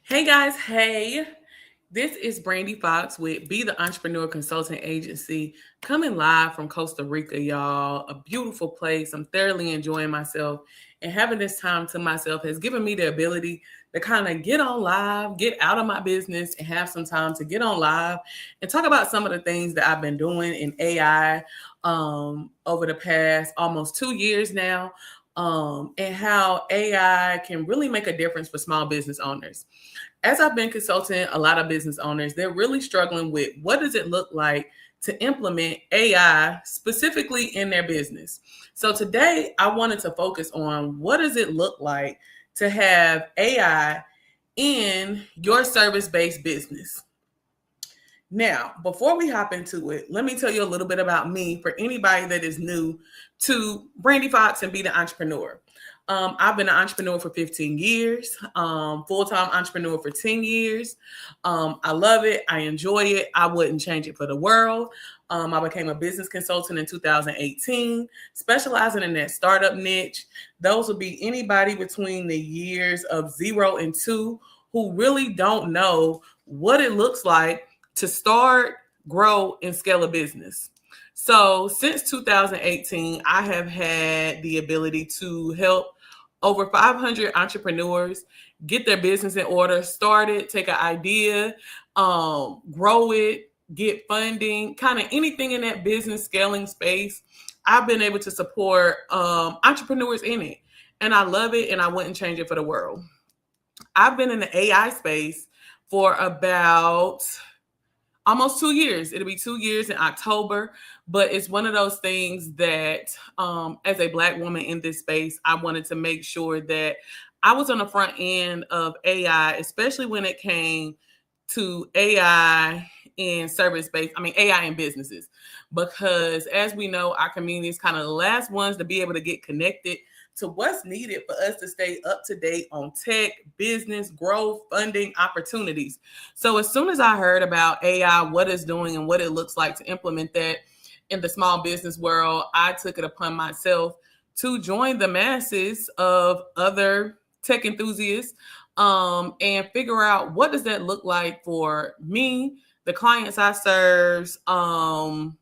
Hey guys, hey. This is Brandy Fox with Be the Entrepreneur Consulting Agency coming live from Costa Rica, y'all. A beautiful place. I'm thoroughly enjoying myself, and having this time to myself has given me the ability to kind of get on live, get out of my business, and have some time to get on live and talk about some of the things that I've been doing in AI over the past almost 2 years now. And how AI can really make a difference for small business owners. As I've been consulting a lot of business owners, they're really struggling with what does it look like to implement AI specifically in their business. So today I wanted to focus on what does it look like to have AI in your service-based business. Now, before we hop into it, let me tell you a little bit about me for anybody that is new to Brandy Fox and Be the Entrepreneur. I've been an entrepreneur for 15 years, full-time entrepreneur for 10 years. I love it. I enjoy it. I wouldn't change it for the world. I became a business consultant in 2018, specializing in that startup niche. Those would be anybody between the years of 0 and 2 who really don't know what it looks like to start, grow, and scale a business. So since 2018, I have had the ability to help over 500 entrepreneurs get their business in order, start it, take an idea, grow it, get funding, kind of anything in that business scaling space. I've been able to support entrepreneurs in it, and I love it, and I wouldn't change it for the world. I've been in the AI space for about almost 2 years. It'll be 2 years in October, but it's one of those things that, as a Black woman in this space, I wanted to make sure that I was on the front end of AI, especially when it came to AI in service-based, AI in businesses. Because as we know, our community is kind of the last ones to be able to get connected to what's needed for us to stay up to date on tech, business, growth, funding, opportunities. So as soon as I heard about AI, what it's doing and what it looks like to implement that in the small business world, I took it upon myself to join the masses of other tech enthusiasts and figure out what does that look like for me, the clients I serve, and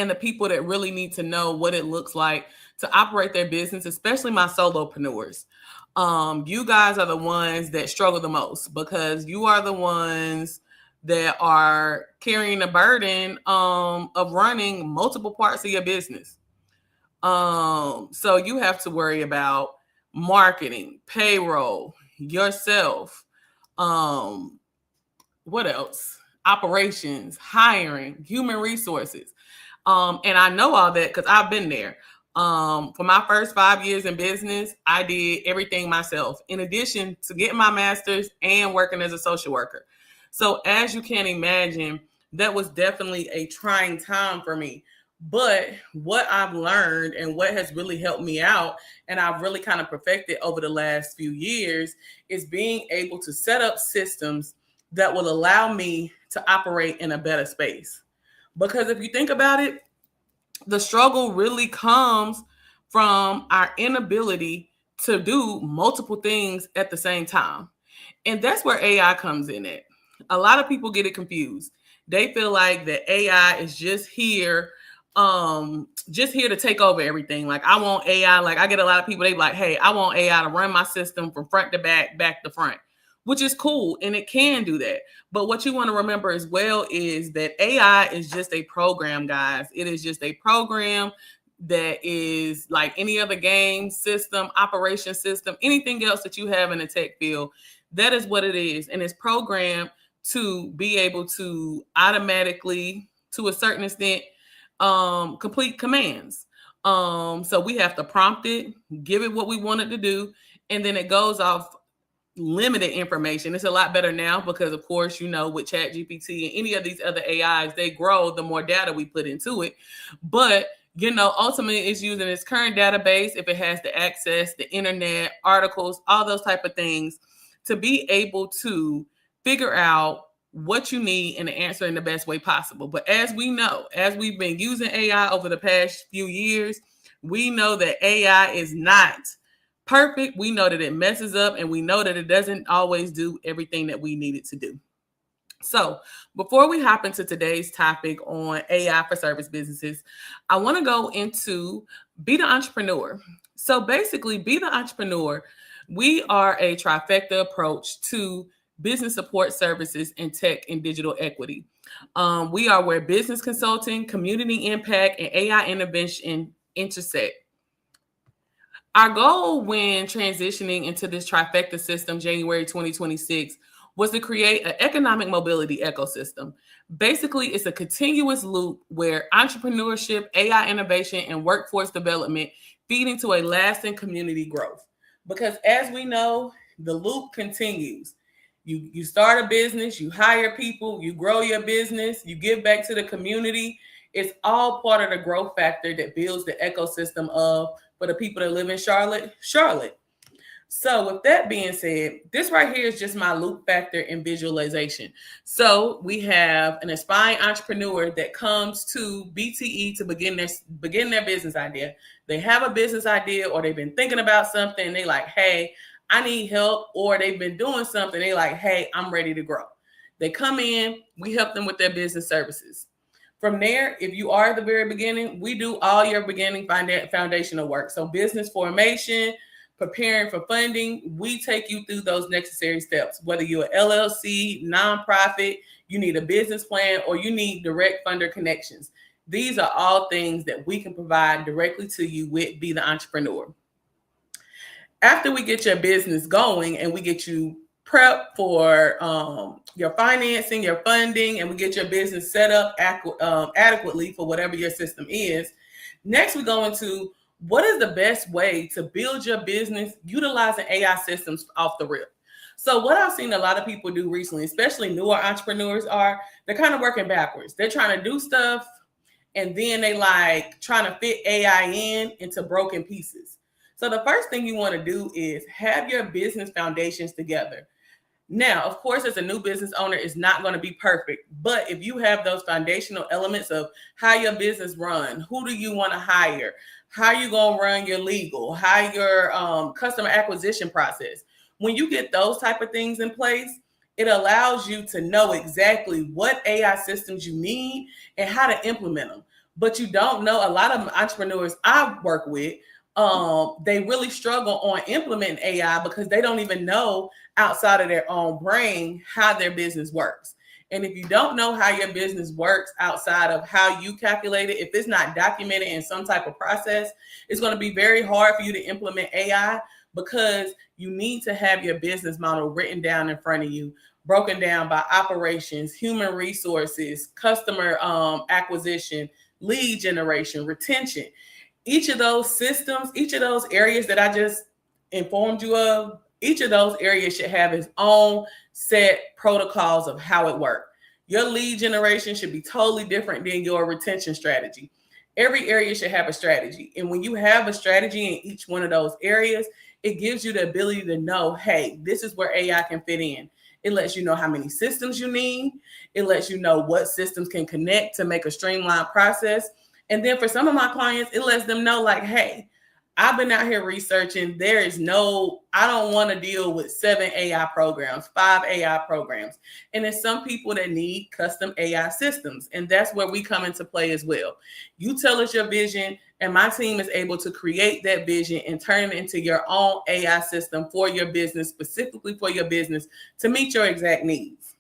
the people that really need to know what it looks like to operate their business, especially my solopreneurs. You guys are the ones that struggle the most because you are the ones that are carrying the burden of running multiple parts of your business. So you have to worry about marketing, payroll, yourself, what else? Operations, hiring, human resources. And I know all that because I've been there. For my first 5 years in business, I did everything myself, in addition to getting my master's and working as a social worker. So as you can imagine, that was definitely a trying time for me. But what I've learned and what has really helped me out, and I've really kind of perfected over the last few years, is being able to set up systems that will allow me to operate in a better space. Because if you think about it, the struggle really comes from our inability to do multiple things at the same time. And that's where AI comes in at. A lot of people get it confused. They feel like that AI is just here to take over everything. Like, I want AI. Like, I get a lot of people, they be like, hey, I want AI to run my system from front to back, back to front, which is cool. And it can do that. But what you want to remember as well is that AI is just a program, guys. It is just a program that is like any other game system, operation system, anything else that you have in the tech field. That is what it is. And it's programmed to be able to automatically, to a certain extent, complete commands. So we have to prompt it, give it what we want it to do, and then it goes off limited information. It's a lot better now because, of course, with ChatGPT and any of these other AIs, they grow the more data we put into it. But ultimately, it's using its current database, if it has the access, the internet, articles, all those type of things, to be able to figure out what you need and to answer in the best way possible. But as we know, as we've been using AI over the past few years, we know that AI is not perfect. We know that it messes up, and we know that it doesn't always do everything that we need it to do. So, before we hop into today's topic on AI for service businesses, I want to go into Be the Entrepreneur. So, basically, Be the Entrepreneur, we are a trifecta approach to business support services and tech and digital equity. We are where business consulting, community impact, and AI intervention intersect. Our goal when transitioning into this trifecta system, January 2026, was to create an economic mobility ecosystem. Basically, it's a continuous loop where entrepreneurship, AI innovation, and workforce development feed into a lasting community growth. Because as we know, the loop continues. You start a business, you hire people, you grow your business, you give back to the community. It's all part of the growth factor that builds the ecosystem of for the people that live in Charlotte. So with that being said, this right here is just my loop factor and visualization. So we have an aspiring entrepreneur that comes to BTE to begin their business idea. They have a business idea, or they've been thinking about something. And they like, hey, I need help, or they've been doing something. They like, hey, I'm ready to grow. They come in, we help them with their business services. From there, if you are at the very beginning, we do all your beginning foundational work. So business formation, preparing for funding, we take you through those necessary steps. Whether you're an LLC, nonprofit, you need a business plan, or you need direct funder connections. These are all things that we can provide directly to you with Be the Entrepreneur. After we get your business going and we get you prep for your financing, your funding, and we get your business set up adequately for whatever your system is, next we go into what is the best way to build your business utilizing AI systems off the rip. So what I've seen a lot of people do recently, especially newer entrepreneurs, they're kind of working backwards. They're trying to do stuff and then they like trying to fit AI into broken pieces. So the first thing you want to do is have your business foundations together. Now, of course, as a new business owner, it's not going to be perfect. But if you have those foundational elements of how your business runs, who do you want to hire, how you going to run your legal, how your customer acquisition process, when you get those type of things in place, it allows you to know exactly what AI systems you need and how to implement them. But you don't know, a lot of entrepreneurs I work with, they really struggle on implementing AI because they don't even know outside of their own brain how their business works. And if you don't know how your business works outside of how you calculate it, if it's not documented in some type of process, it's going to be very hard for you to implement AI because you need to have your business model written down in front of you, broken down by operations, human resources, customer acquisition, lead generation, retention. Each of those systems, each of those areas that I just informed you of, each of those areas should have its own set protocols of how it works. Your lead generation should be totally different than your retention strategy. Every area should have a strategy. And when you have a strategy in each one of those areas, it gives you the ability to know, hey, this is where AI can fit in. It lets you know how many systems you need. It lets you know what systems can connect to make a streamlined process. And then for some of my clients, it lets them know like, hey, I've been out here researching. I don't want to deal with 7 AI programs, 5 AI programs. And there's some people that need custom AI systems. And that's where we come into play as well. You tell us your vision, and my team is able to create that vision and turn it into your own AI system for your business, specifically for your business, to meet your exact needs.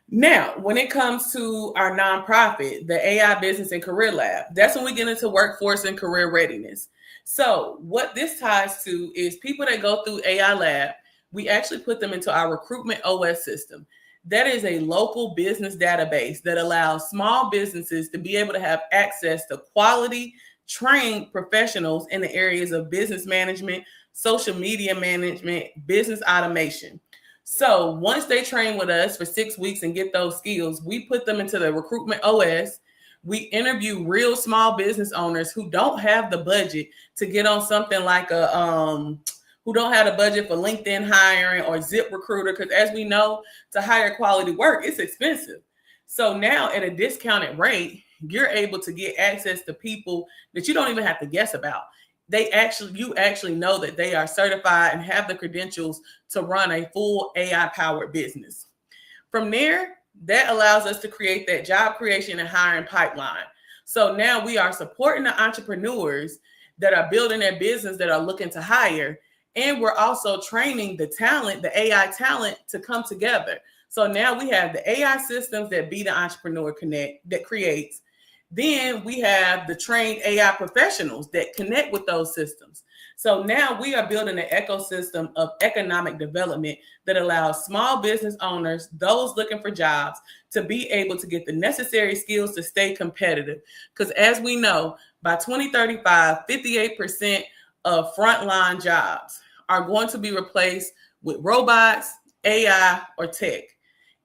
Now, when it comes to our nonprofit, the AI Business and Career Lab, that's when we get into workforce and career readiness. So what this ties to is people that go through AI Lab, we actually put them into our Recruitment OS system. That is a local business database that allows small businesses to be able to have access to quality, trained professionals in the areas of business management, social media management, business automation. So once they train with us for 6 weeks and get those skills, we put them into the Recruitment OS. We interview real small business owners who don't have the budget to get on something like who don't have the budget for LinkedIn hiring or ZipRecruiter, because as we know, to hire quality work, it's expensive. So now at a discounted rate, you're able to get access to people that you don't even have to guess about. you actually know that they are certified and have the credentials to run a full AI powered business. From there, that allows us to create that job creation and hiring pipeline. So now we are supporting the entrepreneurs that are building their business, that are looking to hire. And we're also training the talent, the AI talent, to come together. So now we have the AI systems that Be the Entrepreneur Connect that creates. Then we have the trained AI professionals that connect with those systems. So now we are building an ecosystem of economic development that allows small business owners, those looking for jobs, to be able to get the necessary skills to stay competitive. Because as we know, by 2035, 58% of frontline jobs are going to be replaced with robots, AI, or tech.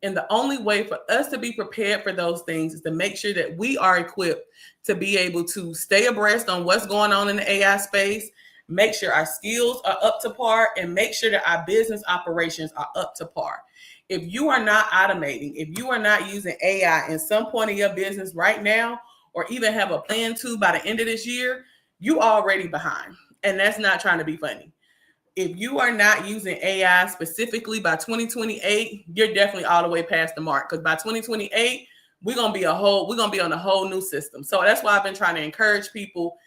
And the only way for us to be prepared for those things is to make sure that we are equipped to be able to stay abreast on what's going on in the AI space, make sure our skills are up to par, and make sure that our business operations are up to par. If you are not automating, if you are not using AI in some point of your business right now, or even have a plan to by the end of this year, you already behind. And that's not trying to be funny. If you are not using AI specifically by 2028, you're definitely all the way past the mark. Because by 2028, we're gonna be on a whole new system. So that's why I've been trying to encourage people,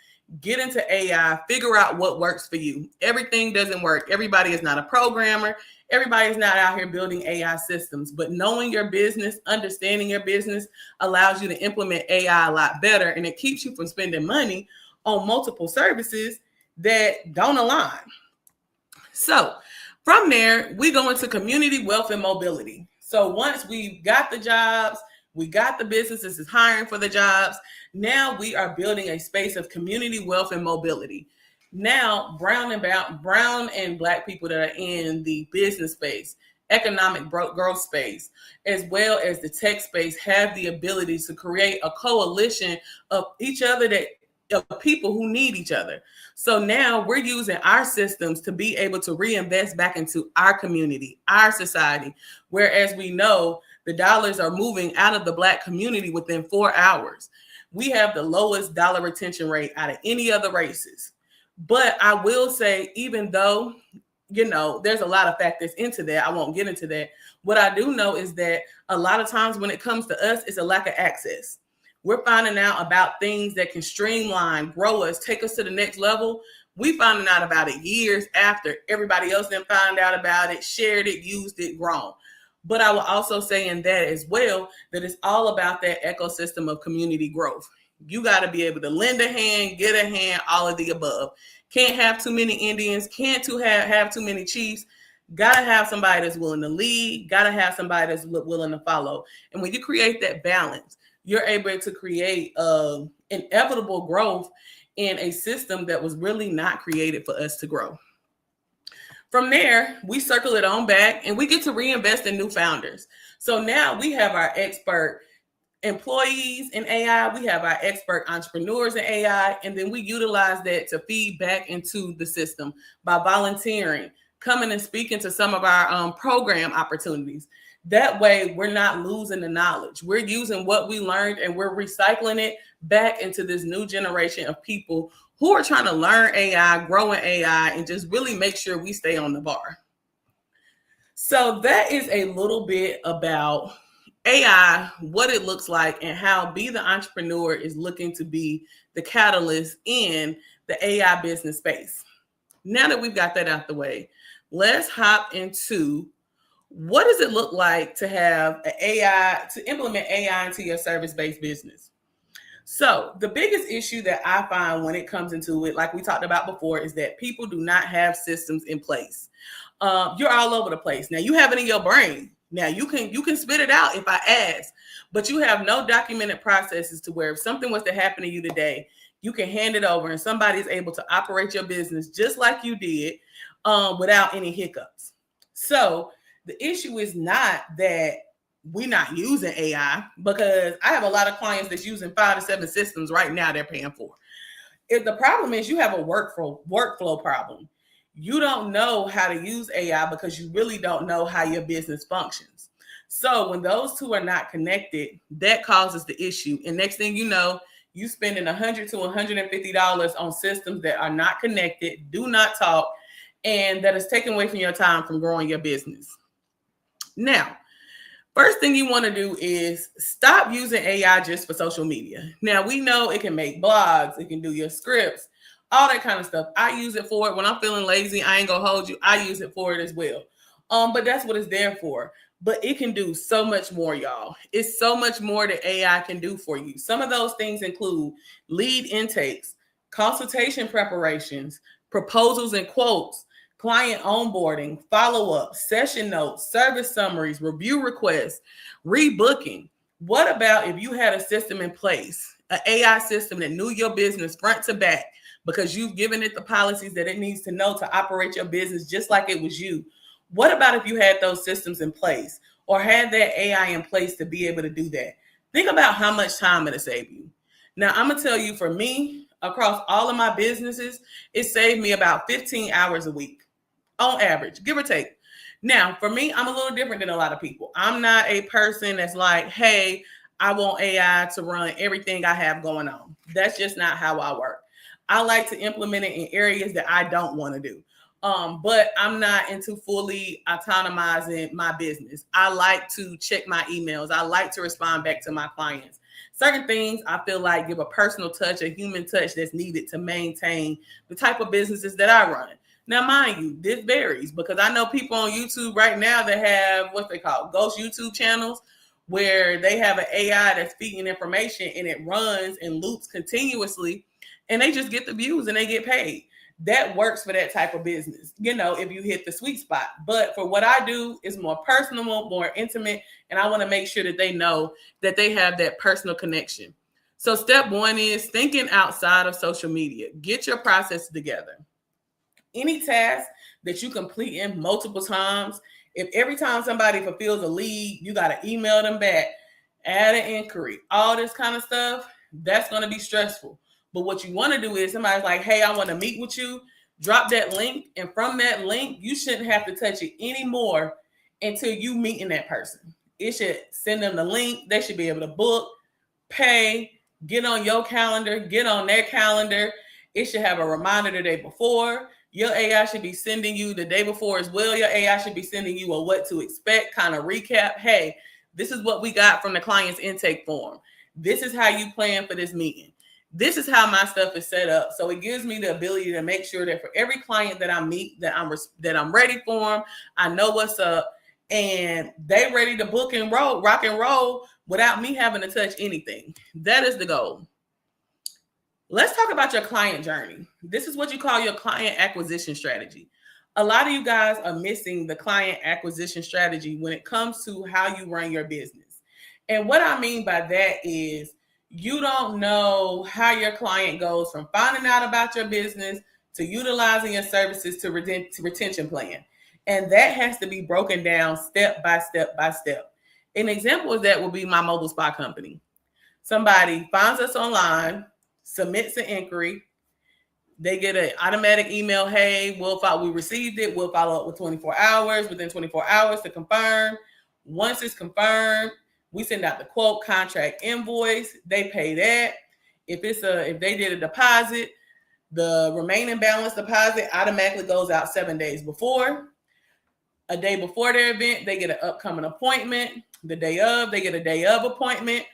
get into AI, figure out what works for you. Everything doesn't work. Everybody is not a programmer. Everybody is not out here building AI systems. But knowing your business, understanding your business allows you to implement AI a lot better, and it keeps you from spending money on multiple services that don't align. So from there, we go into community wealth and mobility. So once we've got the jobs, we got the businesses is hiring for the jobs, now we are building a space of community wealth and mobility. Now, brown and Black people that are in the business space, economic growth space, as well as the tech space, have the ability to create a coalition of each other, of people who need each other. So now we're using our systems to be able to reinvest back into our community, our society. Whereas we know the dollars are moving out of the Black community within 4 hours. We have the lowest dollar retention rate out of any other races. But I will say, even though, there's a lot of factors into that, I won't get into that. What I do know is that a lot of times when it comes to us, it's a lack of access. We're finding out about things that can streamline, grow us, take us to the next level. We finding out about it years after everybody else then found out about it, shared it, used it, grown. But I will also say in that as well, that it's all about that ecosystem of community growth. You got to be able to lend a hand, get a hand, all of the above. Can't have too many Indians, can't have too many chiefs. Got to have somebody that's willing to lead, got to have somebody that's willing to follow. And when you create that balance, you're able to create inevitable growth in a system that was really not created for us to grow. From there, we circle it on back and we get to reinvest in new founders. So now we have our expert employees in AI, we have our expert entrepreneurs in AI, and then we utilize that to feed back into the system by volunteering, coming and speaking to some of our program opportunities. That way, we're not losing the knowledge. We're using what we learned and we're recycling it back into this new generation of people who are trying to learn AI, grow in AI, and just really make sure we stay on the bar. So that is a little bit about AI, what it looks like, and how Be the Entrepreneur is looking to be the catalyst in the AI business space. Now that we've got that out the way, let's hop into what does it look like to have an AI, to implement AI into your service-based business? So the biggest issue that I find when it comes into it, like we talked about before, is that people do not have systems in place. You're all over the place. Now you have it in your brain. Now you can spit it out if I ask, but you have no documented processes to where if something was to happen to you today, you can hand it over and somebody's able to operate your business just like you did without any hiccups. So the issue is not that we're not using AI, because I have a lot of clients that's using 5 to 7 systems right now they're paying for. If the problem is you have a workflow problem, you don't know how to use AI because you really don't know how your business functions. So when those two are not connected, that causes the issue. And next thing you know, You spending $100 to $150 on systems that are not connected, do not talk, and that is taking away from your time from growing your business. Now, first thing you want to do is stop using AI just for social media. Now, we know it can make blogs, it can do your scripts, all that kind of stuff. I use it for it. When I'm feeling lazy, I ain't gonna hold you. I use it for it as well. But that's what it's there for. But it can do so much more, y'all. It's so much more that AI can do for you. Some of those things include lead intakes, consultation preparations, proposals and quotes, client onboarding, follow-up, session notes, service summaries, review requests, rebooking. What about if you had a system in place, an AI system that knew your business front to back because you've given it the policies that it needs to know to operate your business just like it was you? What about if you had those systems in place or had that AI in place to be able to do that? Think about how much time it'll save you. Now, I'm going to tell you, for me, across all of my businesses, it saved me about 15 hours a week on average, give or take. Now, for me, I'm a little different than a lot of people. I'm not a person that's like, hey, I want AI to run everything I have going on. That's just not how I work. I like to implement it in areas that I don't want to do. But I'm not into fully autonomizing my business. I like to check my emails. I like to respond back to my clients. Certain things I feel like give a personal touch, a human touch that's needed to maintain the type of businesses that I run. Now, mind you, this varies because I know people on YouTube right now that have what they call ghost YouTube channels where they have an AI that's feeding information and it runs and loops continuously and they just get the views and they get paid. That works for that type of business, if you hit the sweet spot. But for what I do, is more personal, more intimate, and I want to make sure that they know that they have that personal connection. So step one is thinking outside of social media. Get your process together. Any task that you complete in multiple times, if every time somebody fulfills a lead, you got to email them back, add an inquiry, all this kind of stuff, that's going to be stressful. But what you want to do is somebody's like, hey, I want to meet with you, drop that link. And from that link, you shouldn't have to touch it anymore until you meet in that person. It should send them the link. They should be able to book, pay, get on your calendar, get on their calendar. It should have a reminder the day before. Your AI should be sending you the day before as well. Your AI should be sending you a what to expect kind of recap. Hey, this is what we got from the client's intake form. This is how you plan for this meeting. This is how my stuff is set up. So it gives me the ability to make sure that for every client that I meet, that I'm ready for them. I know what's up and they ready to book and roll, rock and roll without me having to touch anything. That is the goal. Let's talk about your client journey. This is what you call your client acquisition strategy. A lot of you guys are missing the client acquisition strategy when it comes to how you run your business. And what I mean by that is you don't know how your client goes from finding out about your business to utilizing your services to retention plan. And that has to be broken down step by step by step. An example of that will be my mobile spa company. Somebody finds us online, submits an inquiry. They get an automatic email. Hey, we received it. We'll follow up with 24 hours, within 24 hours to confirm. Once it's confirmed, we send out the quote, contract, invoice. They pay that. If they did a deposit, the remaining balance deposit automatically goes out 7 days before. A day before their event, they get an upcoming appointment. The day of, they get a day of appointment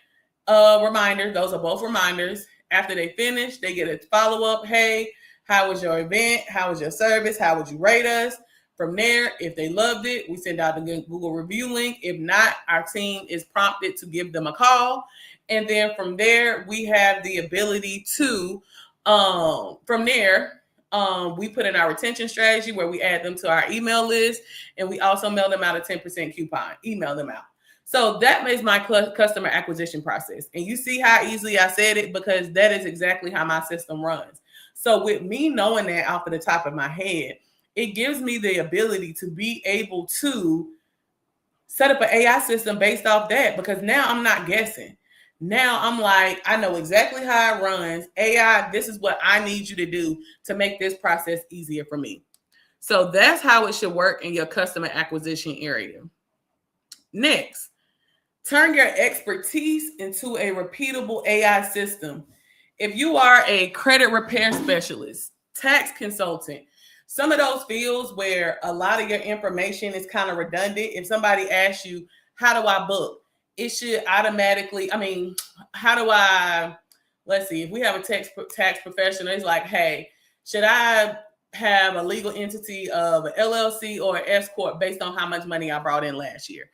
reminder. Those are both reminders. After they finish, they get a follow-up. Hey, how was your event? How was your service? How would you rate us? From there, if they loved it, we send out the Google review link. If not, our team is prompted to give them a call. And then from there, we have the ability to, we put in our retention strategy where we add them to our email list. And we also mail them out a 10% coupon, email them out. So that is my customer acquisition process. And you see how easily I said it because that is exactly how my system runs. So with me knowing that off of the top of my head, it gives me the ability to be able to set up an AI system based off that because now I'm not guessing. Now I'm like, I know exactly how it runs. AI, this is what I need you to do to make this process easier for me. So that's how it should work in your customer acquisition area. Next, turn your expertise into a repeatable AI system. If you are a credit repair specialist, tax consultant, some of those fields where a lot of your information is kind of redundant, if somebody asks you, how do I book? It should automatically, how do I, let's see, if we have a tax professional, it's like, hey, should I have a legal entity of an LLC or an S Corp based on how much money I brought in last year?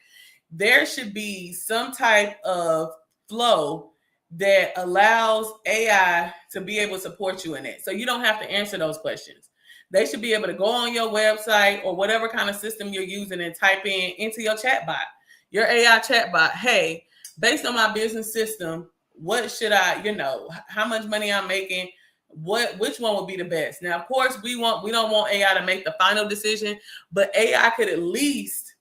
There should be some type of flow that allows AI to be able to support you in it. So you don't have to answer those questions. They should be able to go on your website or whatever kind of system you're using and type in into your chatbot, your AI chatbot, hey, based on my business system, what should I, how much money I'm making, which one would be the best? Now, of course, we don't want AI to make the final decision, but AI could at least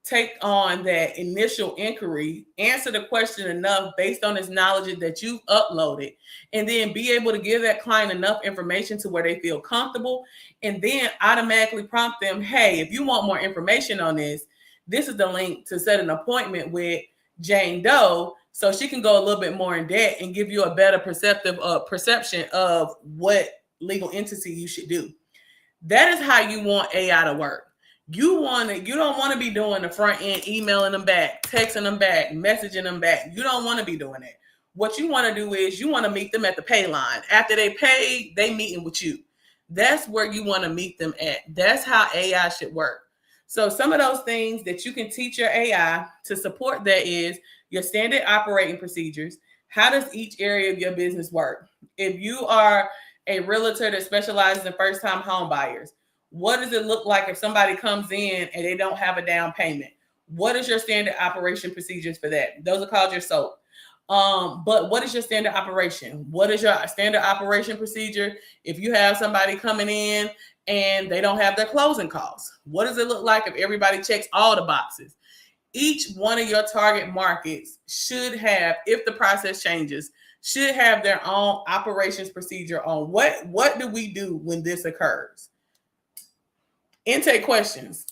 take on that initial inquiry, answer the question enough based on this knowledge that you've uploaded, and then be able to give that client enough information to where they feel comfortable, and then automatically prompt them, hey, if you want more information on this, this is the link to set an appointment with Jane Doe so she can go a little bit more in depth and give you a better perception of what legal entity you should do. That is how you want AI to work. You don't want to be doing the front end, emailing them back, texting them back, messaging them back. You don't want to be doing that. What you want to do is you want to meet them at the pay line. After they pay, they meeting with you. That's where you want to meet them at. That's how AI should work. So some of those things that you can teach your AI to support that is your standard operating procedures. How does each area of your business work? If you are a realtor that specializes in first-time home buyers, what does it look like if somebody comes in and they don't have a down payment? What is your standard operation procedures for that? Those are called your SOAP. But what is your standard operation? What is your standard operation procedure if you have somebody coming in and they don't have their closing costs? What does it look like if everybody checks all the boxes? Each one of your target markets should have, if the process changes, should have their own operations procedure on what do we do when this occurs. Intake questions.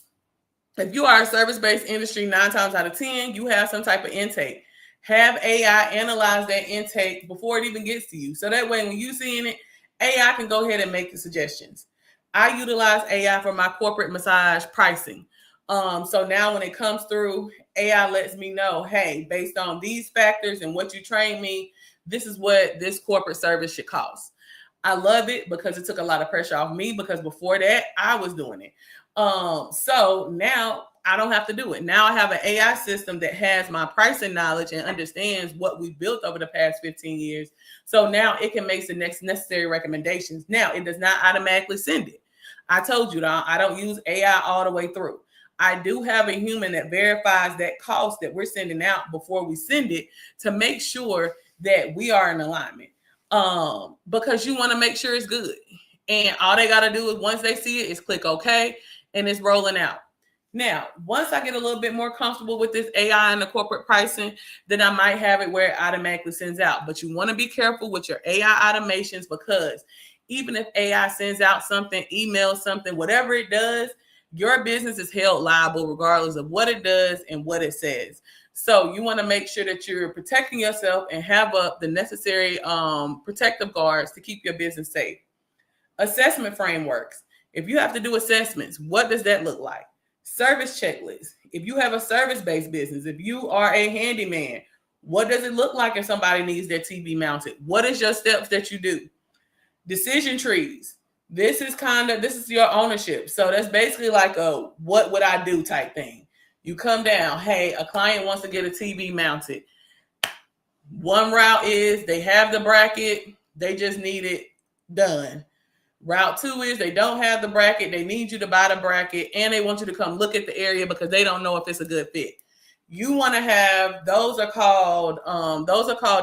If you are a service-based industry, 9 times out of 10, you have some type of intake. Have AI analyze that intake before it even gets to you. So that way, when you're seeing it, AI can go ahead and make the suggestions. I utilize AI for my corporate massage pricing. So now when it comes through, AI lets me know, hey, based on these factors and what you train me, this is what this corporate service should cost. I love it because it took a lot of pressure off me because before that, I was doing it. So now I don't have to do it. Now I have an AI system that has my pricing knowledge and understands what we built over the past 15 years. So now it can make the next necessary recommendations. Now it does not automatically send it. I told you that I don't use AI all the way through. I do have a human that verifies that cost that we're sending out before we send it to make sure that we are in alignment. Because you want to make sure it's good. And all they got to do is once they see it is click OK and it's rolling out. Now, once I get a little bit more comfortable with this AI and the corporate pricing, then I might have it where it automatically sends out. But you want to be careful with your AI automations because even if AI sends out something, emails something, whatever it does, your business is held liable regardless of what it does and what it says. So you want to make sure that you're protecting yourself and have up the necessary protective guards to keep your business safe. Assessment frameworks. If you have to do assessments, what does that look like? Service checklist. If you have a service-based business, if you are a handyman, what does it look like if somebody needs their TV mounted? What is your steps that you do? Decision trees. This is your ownership. So that's basically like a what would I do type thing. You come down, hey, a client wants to get a TV mounted. One route is they have the bracket, they just need it done. Route 2 is they don't have the bracket, they need you to buy the bracket, and they want you to come look at the area because they don't know if it's a good fit. You want to have, those are called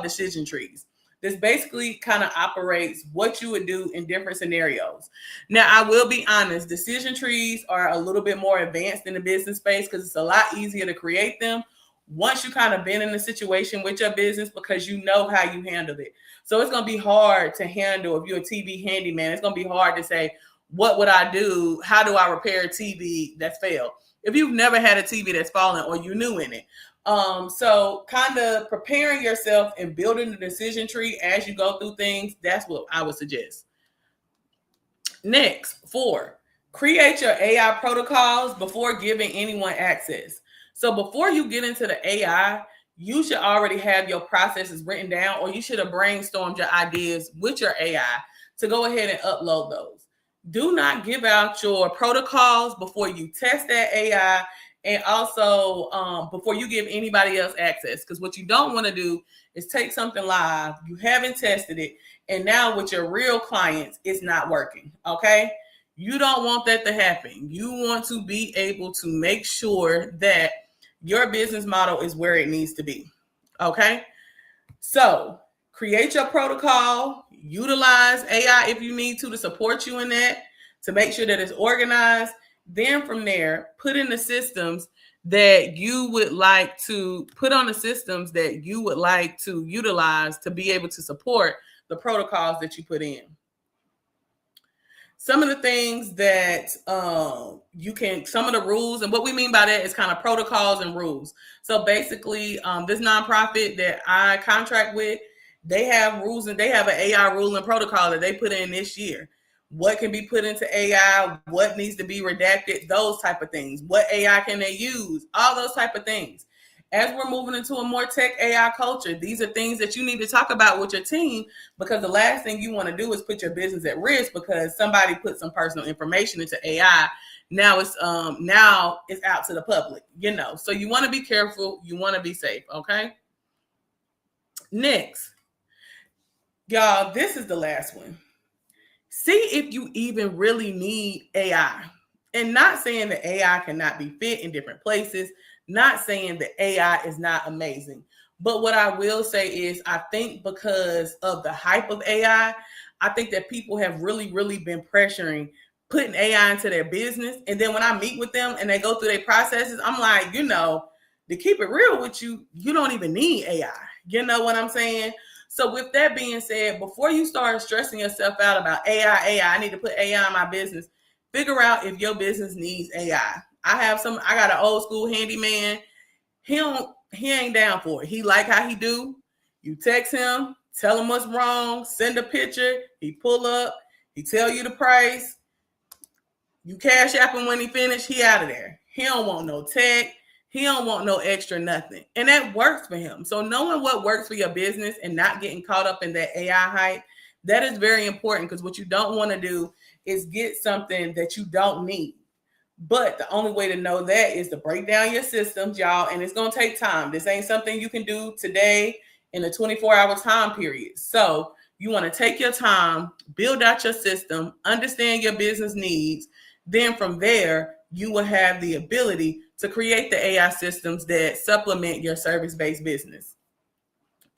decision trees. This basically kind of operates what you would do in different scenarios. Now, I will be honest, decision trees are a little bit more advanced in the business space because it's a lot easier to create them once you kind of been in a situation with your business because you know how you handled it. So it's going to be hard to handle if you're a TV handyman. It's going to be hard to say, what would I do? How do I repair a TV that's failed? If you've never had a TV that's fallen or you're new in it, So kind of preparing yourself and building the decision tree as you go through things, that's what I would suggest. Next, 4, create your AI protocols before giving anyone access. So before you get into the AI, you should already have your processes written down, or you should have brainstormed your ideas with your AI to go ahead and upload those. Do not give out your protocols before you test that AI, and also before you give anybody else access. Because what you don't want to do is take something live, you haven't tested it, and now with your real clients, it's not working. Okay. You don't want that to happen. You want to be able to make sure that your business model is where it needs to be. Okay. So create your protocol, utilize AI if you need to support you in that, to make sure that it's organized. Then from there, put in the systems that you would like to put on the systems that you would like to utilize to be able to support the protocols that you put in. Some of the things that some of the rules, and what we mean by that is kind of protocols and rules. So basically, this nonprofit that I contract with, they have rules, and they have an AI rule and protocol that they put in this year. What can be put into AI, what needs to be redacted, those type of things. What AI can they use? All those type of things. As we're moving into a more tech AI culture, these are things that you need to talk about with your team, because the last thing you want to do is put your business at risk because somebody put some personal information into AI. Now it's out to the public, So you want to be careful. You want to be safe, okay? Next, y'all, this is the last one. See if you even really need AI. And not saying that AI cannot be fit in different places, not saying that AI is not amazing. But what I will say is, I think because of the hype of AI, I think that people have really, really been pressuring putting AI into their business. And then when I meet with them and they go through their processes, I'm like, to keep it real with you, you don't even need AI. You know what I'm saying? So with that being said, before you start stressing yourself out about AI, I need to put AI in my business, figure out if your business needs AI. I got an old school handyman. He ain't down for it. He like how he do. You text him, tell him what's wrong, send a picture, he pull up, he tell you the price. You cash app him when he finish, he out of there. He don't want no tech. He don't want no extra nothing. And that works for him. So knowing what works for your business and not getting caught up in that AI hype, that is very important, because what you don't want to do is get something that you don't need. But the only way to know that is to break down your systems, y'all. And it's going to take time. This ain't something you can do today in a 24-hour time period. So you want to take your time, build out your system, understand your business needs. Then from there, you will have the ability to create the AI systems that supplement your service-based business.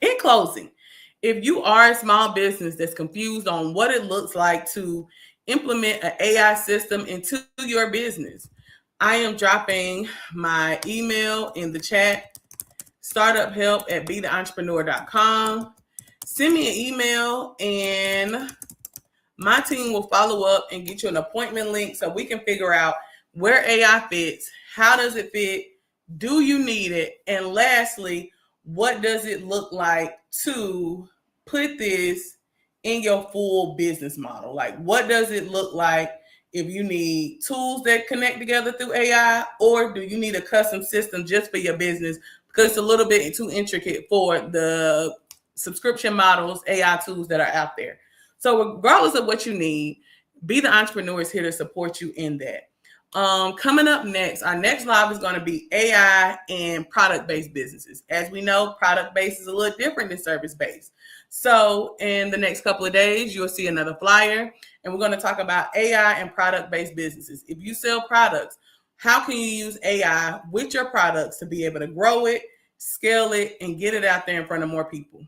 In closing, if you are a small business that's confused on what it looks like to implement an AI system into your business, I am dropping my email in the chat, startuphelp@beetheentrepreneur.com. Send me an email and my team will follow up and get you an appointment link so we can figure out where AI fits, how does it fit, do you need it, and lastly, what does it look like to put this in your full business model? Like, what does it look like if you need tools that connect together through AI, or do you need a custom system just for your business because it's a little bit too intricate for the subscription models, AI tools that are out there? So regardless of what you need, Be the Entrepreneur is here to support you in that. Coming up next, our next live is going to be AI and product-based businesses. As we know, product-based is a little different than service-based. So in the next couple of days, you'll see another flyer, and we're going to talk about AI and product-based businesses. If you sell products, how can you use AI with your products to be able to grow it, scale it, and get it out there in front of more people?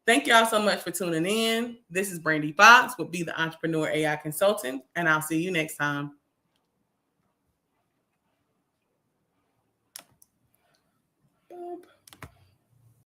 Thank y'all so much for tuning in. This is Brandy Fox with Be the Entrepreneur AI Consultant, and I'll see you next time.